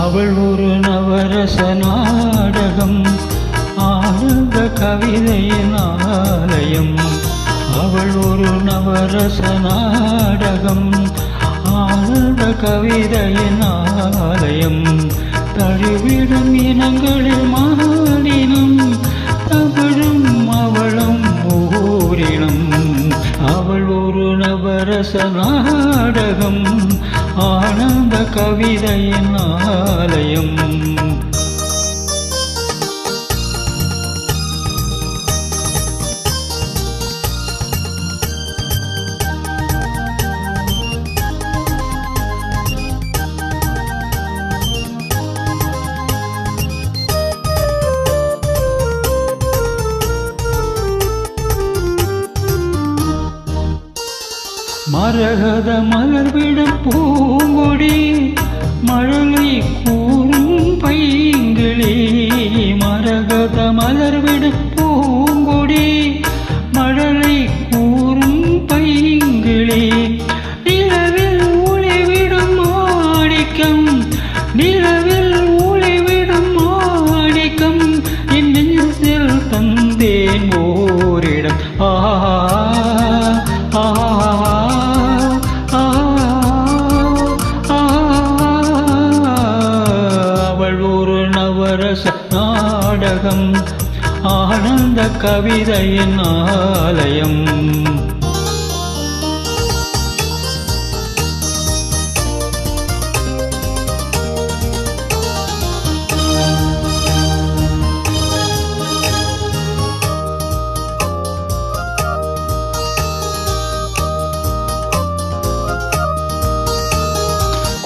அவள் ஒரு நவரச நாடகம் ஆனந்த கவிதையின் ஆலயம். அவள் ஒரு நவரச நாடகம் ஆனந்த கவிதையின் ஆலயம். தழுவிடும் இனங்களில் மாநிலம் தமிழும் அவளும் ஊரினம். அவள் ஒரு நவரச நாடகம் ஆனந்த கவிதையின் ஆலயம். மரகத மலர்விடும் பூங்கொடி மழலை கூறும் பைங்கிளி. மரகத மலர்விடும் பூங்கொடி மழலை கூறும் பைங்கிளி. நிலவில் ஒளிவிடும் மாணிக்கம் நிலவில் ஒளிவிடும் மாணிக்கம் என் நெஞ்சில் தந்தேன் ஓரிடம். அவள் ஒரு நவரச நாடகம் ஆனந்த கவிதையின் ஆலயம்.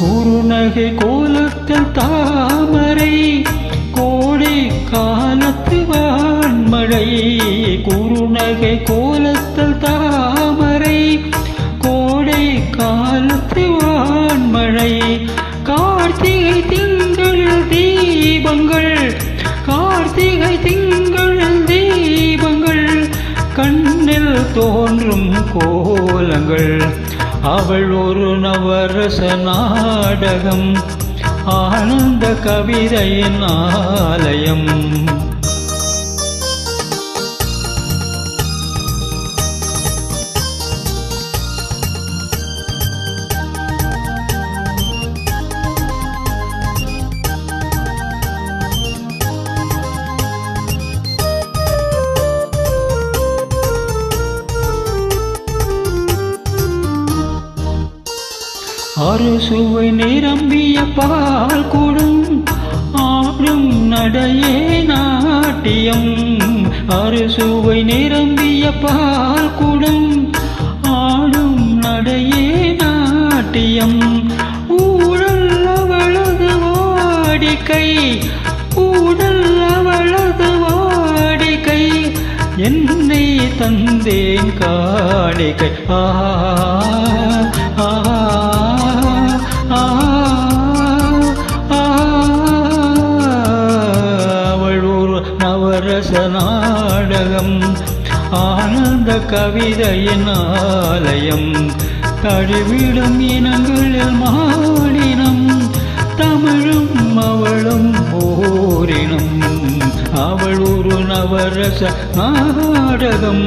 குறுநகை கோலத்தில் தாமரை கோடை காலத்து வான்மழை. குறுநகை கோலத்தில் தாமரை கோடை காலத்து வான்மழை. கார்த்திகை திங்களில் தீபங்கள் கார்த்திகை திங்களில் தீபங்கள் கண்ணில் தோன்றும் கோலங்கள். அவள் ஒரு நவரச நாடகம் ஆனந்த கவிதையின் ஆலயம். அறுசுவை நிரம்பிய பால் குடம் ஆடும் நடையே நாட்டியம். அறுசுவை நிரம்பிய பால் குடம் ஆடும் நடையே நாட்டியம். ஊழல் அவளது வாடிக்கை ஊழல் அவளது வாடிக்கை என்னை தந்தேன் காணிக்கை. அவள் ஒரு நவரச நாடகம் ஆனந்த கவிதையின் ஆலயம். தழுவிடும் இனங்களில் மாநிலம் தமிழும் அவளும் ஓரினம். அவள் ஒரு நவரச நாடகம்.